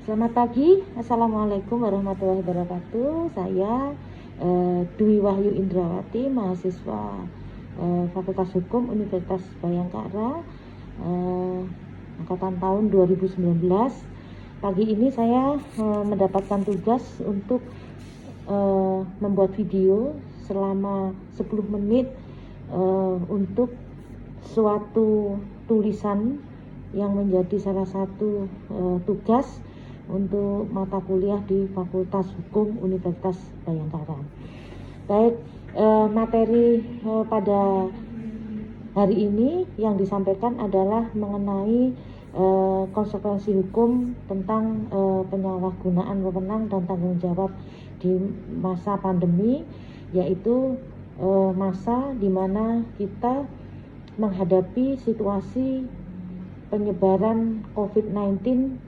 Selamat pagi, Assalamualaikum warahmatullahi wabarakatuh. Saya Dwi Wahyu Indrawati, mahasiswa Fakultas Hukum Universitas Bayangkara, angkatan tahun 2019. Pagi ini saya mendapatkan tugas untuk membuat video selama 10 menit untuk suatu tulisan yang menjadi salah satu tugas untuk mata kuliah di Fakultas Hukum Universitas Bayangkara. Baik, materi pada hari ini yang disampaikan adalah mengenai konsekuensi hukum tentang penyalahgunaan wewenang dan tanggung jawab di masa pandemi, yaitu masa di mana kita menghadapi situasi penyebaran COVID-19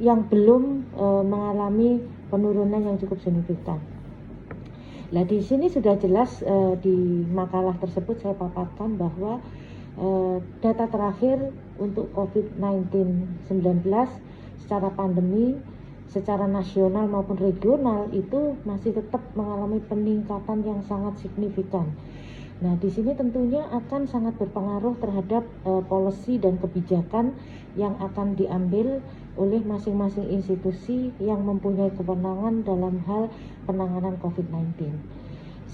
yang belum mengalami penurunan yang cukup signifikan. Nah, di sini sudah jelas di makalah tersebut saya paparkan bahwa data terakhir untuk COVID-19 secara pandemi, secara nasional maupun regional itu masih tetap mengalami peningkatan yang sangat signifikan. Nah, di sini tentunya akan sangat berpengaruh terhadap policy dan kebijakan yang akan diambil oleh masing-masing institusi yang mempunyai kewenangan dalam hal penanganan COVID-19.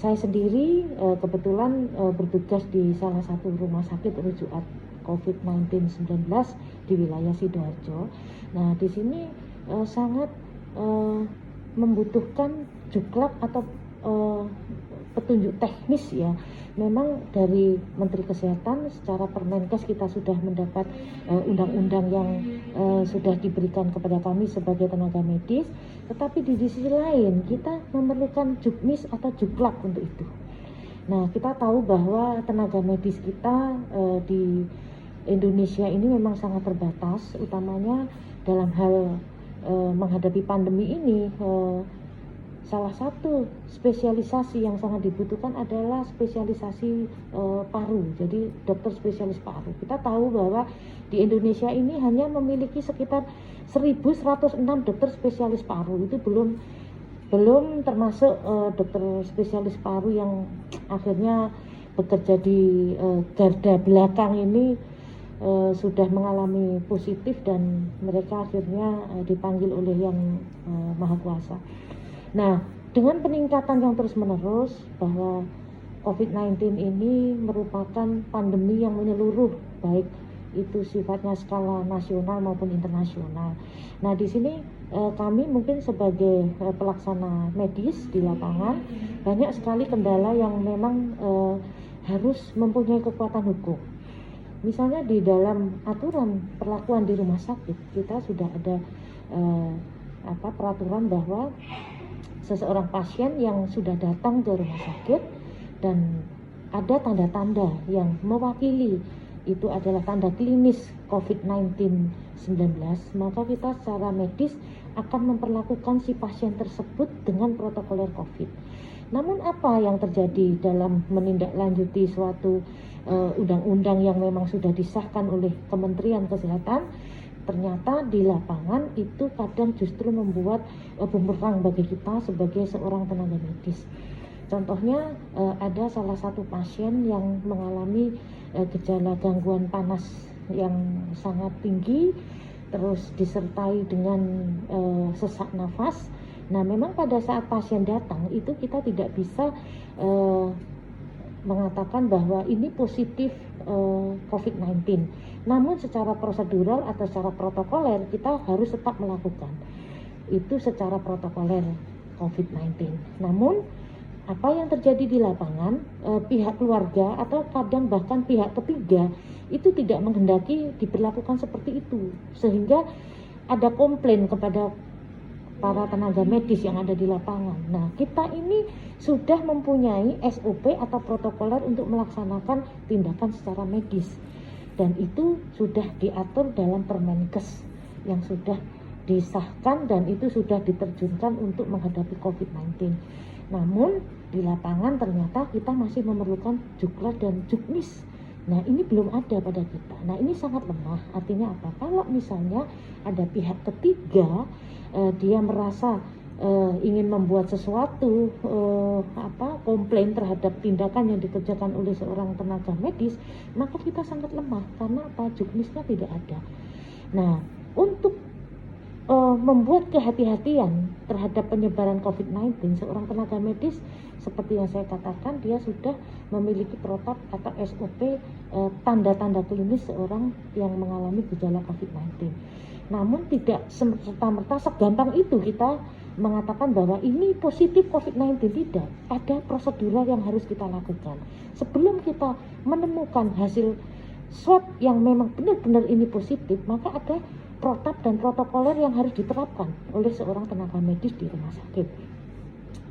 Saya sendiri kebetulan bertugas di salah satu rumah sakit rujukan COVID-19 di wilayah Sidoarjo. Nah, di sini sangat membutuhkan juklak atau petunjuk teknis ya. Memang dari Menteri Kesehatan secara Permenkes kita sudah mendapat undang-undang yang sudah diberikan kepada kami sebagai tenaga medis, tetapi di sisi lain kita memerlukan juknis atau juklak untuk itu. Nah, kita tahu bahwa tenaga medis kita di Indonesia ini memang sangat terbatas, utamanya dalam hal menghadapi pandemi ini. Salah satu spesialisasi yang sangat dibutuhkan adalah spesialisasi paru, jadi dokter spesialis paru. Kita tahu bahwa di Indonesia ini hanya memiliki sekitar 1.106 dokter spesialis paru, itu belum termasuk dokter spesialis paru yang akhirnya bekerja di garda belakang ini sudah mengalami positif dan mereka akhirnya dipanggil oleh Yang Maha Kuasa. Nah, dengan peningkatan yang terus-menerus bahwa COVID-19 ini merupakan pandemi yang menyeluruh, baik itu sifatnya skala nasional maupun internasional. Nah, di sini kami mungkin sebagai pelaksana medis di lapangan banyak sekali kendala yang memang harus mempunyai kekuatan hukum. Misalnya di dalam aturan perlakuan di rumah sakit kita sudah ada peraturan bahwa seseorang pasien yang sudah datang ke rumah sakit dan ada tanda-tanda yang mewakili itu adalah tanda klinis COVID-19, maka kita secara medis akan memperlakukan si pasien tersebut dengan protokoler COVID. Namun apa yang terjadi dalam menindaklanjuti suatu undang-undang yang memang sudah disahkan oleh Kementerian Kesehatan? Ternyata di lapangan itu kadang justru membuat bumerang bagi kita sebagai seorang tenaga medis. Contohnya ada salah satu pasien yang mengalami gejala gangguan panas yang sangat tinggi, terus disertai dengan sesak nafas. Nah, memang pada saat pasien datang itu kita tidak bisa mengatakan bahwa ini positif COVID-19. Namun secara prosedural atau secara protokoler kita harus tetap melakukan itu secara protokoler COVID-19. Namun apa yang terjadi di lapangan, pihak keluarga atau kadang bahkan pihak ketiga itu tidak menghendaki diberlakukan seperti itu, sehingga ada komplain kepada para tenaga medis yang ada di lapangan. Nah, kita ini sudah mempunyai SOP atau protokoler untuk melaksanakan tindakan secara medis, dan itu sudah diatur dalam Permenkes yang sudah disahkan dan itu sudah diterjunkan untuk menghadapi COVID-19. Namun di lapangan ternyata kita masih memerlukan juklat dan juknis Nah, ini belum ada pada kita. Nah, ini sangat lemah. Artinya apa? Kalau misalnya ada pihak ketiga, dia merasa ingin membuat sesuatu, komplain terhadap tindakan yang dikerjakan oleh seorang tenaga medis, maka kita sangat lemah. Karena apa? Juknisnya tidak ada. Nah, untuk membuat kehati-hatian terhadap penyebaran COVID-19, seorang tenaga medis seperti yang saya katakan, dia sudah memiliki protap atau SOP, tanda-tanda klinis seorang yang mengalami gejala COVID-19. Namun tidak serta-merta segampang itu kita mengatakan bahwa ini positif COVID-19, tidak. Ada prosedur yang harus kita lakukan. Sebelum kita menemukan hasil swab yang memang benar-benar ini positif, maka ada protap dan protokoler yang harus diterapkan oleh seorang tenaga medis di rumah sakit.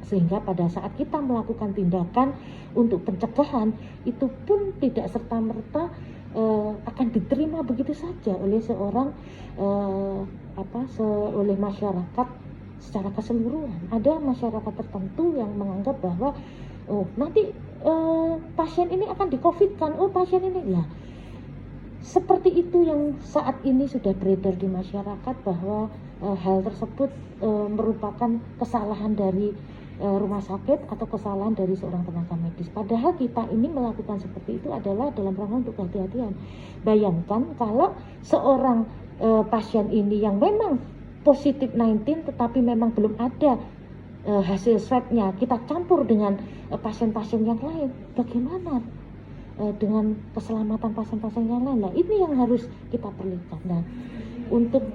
Sehingga pada saat kita melakukan tindakan untuk pencegahan, itu pun tidak serta-merta akan diterima begitu saja oleh seorang oleh masyarakat secara keseluruhan. Ada masyarakat tertentu yang menganggap bahwa nanti pasien ini akan di-COVID-kan, pasien ini ya. Seperti itu yang saat ini sudah beredar di masyarakat, bahwa hal tersebut merupakan kesalahan dari rumah sakit atau kesalahan dari seorang tenaga medis. Padahal kita ini melakukan seperti itu adalah dalam rangka untuk kehati-hatian. Bayangkan kalau seorang pasien ini yang memang positif 19 tetapi memang belum ada hasil swabnya, kita campur dengan pasien-pasien yang lain, bagaimana dengan keselamatan pasien-pasien yang lain? Nah, ini yang harus kita perlukan. Nah, untuk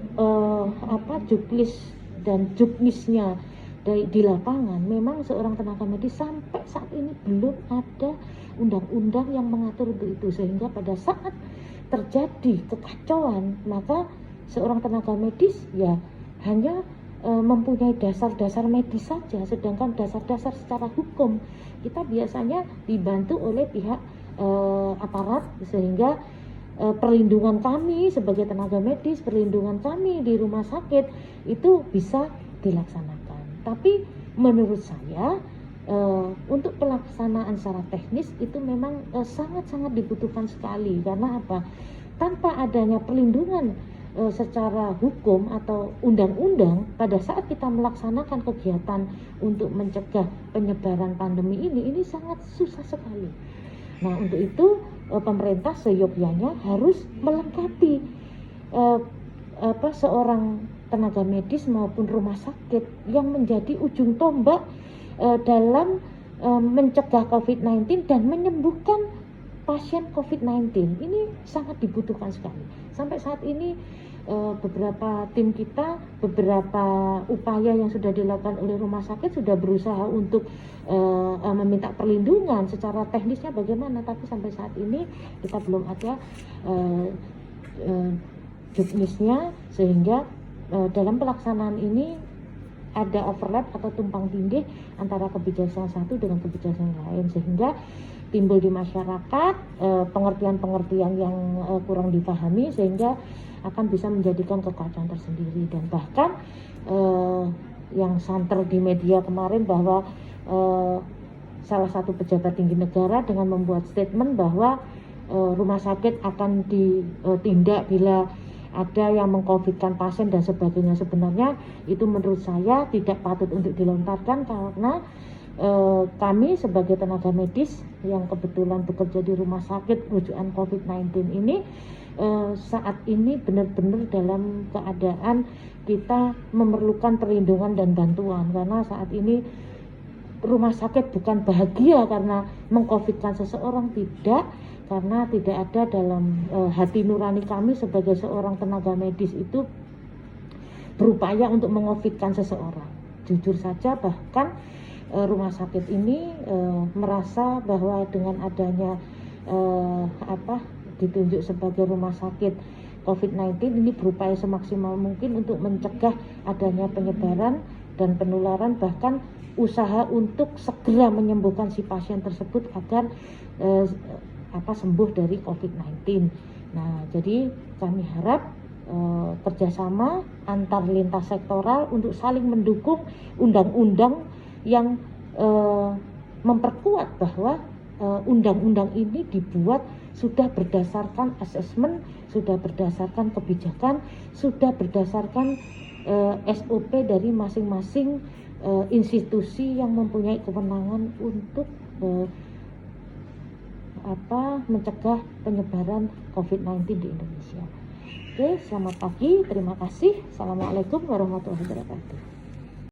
juknis dan juknisnya di lapangan, memang seorang tenaga medis sampai saat ini belum ada undang-undang yang mengatur untuk itu, sehingga pada saat terjadi kekacauan, maka seorang tenaga medis ya hanya mempunyai dasar-dasar medis saja, sedangkan dasar-dasar secara hukum kita biasanya dibantu oleh pihak aparat, sehingga perlindungan kami sebagai tenaga medis, perlindungan kami di rumah sakit itu bisa dilaksanakan. Tapi menurut saya untuk pelaksanaan secara teknis itu memang sangat-sangat dibutuhkan sekali. Karena apa? Tanpa adanya perlindungan secara hukum atau undang-undang, pada saat kita melaksanakan kegiatan untuk mencegah penyebaran pandemi ini sangat susah sekali. Nah, untuk itu pemerintah seyogyanya harus melengkapi seorang tenaga medis maupun rumah sakit yang menjadi ujung tombak dalam mencegah COVID-19 dan menyembuhkan pasien COVID-19. Ini sangat dibutuhkan sekali. Sampai saat ini beberapa tim kita, beberapa upaya yang sudah dilakukan oleh rumah sakit sudah berusaha untuk meminta perlindungan secara teknisnya bagaimana, tapi sampai saat ini kita belum ada juknisnya, sehingga dalam pelaksanaan ini ada overlap atau tumpang tindih antara kebijakan satu dengan kebijakan lain, sehingga timbul di masyarakat pengertian-pengertian yang kurang dipahami, sehingga akan bisa menjadikan kekacauan tersendiri. Dan bahkan yang santer di media kemarin bahwa salah satu pejabat tinggi negara dengan membuat statement bahwa rumah sakit akan ditindak bila ada yang meng-COVID-kan pasien dan sebagainya. Sebenarnya itu menurut saya tidak patut untuk dilontarkan, karena kami sebagai tenaga medis yang kebetulan bekerja di rumah sakit rujukan COVID-19 ini saat ini benar-benar dalam keadaan kita memerlukan perlindungan dan bantuan, karena saat ini rumah sakit bukan bahagia karena meng-COVID-kan seseorang, tidak, karena tidak ada dalam hati nurani kami sebagai seorang tenaga medis itu berupaya untuk meng-COVID-kan seseorang. Jujur saja, bahkan rumah sakit ini merasa bahwa dengan adanya ditunjuk sebagai rumah sakit COVID-19 ini berupaya semaksimal mungkin untuk mencegah adanya penyebaran dan penularan, bahkan usaha untuk segera menyembuhkan si pasien tersebut agar sembuh dari COVID-19. Nah, jadi kami harap kerjasama antar lintas sektoral untuk saling mendukung undang-undang yang memperkuat bahwa undang-undang ini dibuat sudah berdasarkan asesmen, sudah berdasarkan kebijakan, sudah berdasarkan SOP dari masing-masing institusi yang mempunyai kewenangan untuk mencegah penyebaran COVID-19 di Indonesia. Oke, selamat pagi, terima kasih. Assalamualaikum warahmatullahi wabarakatuh.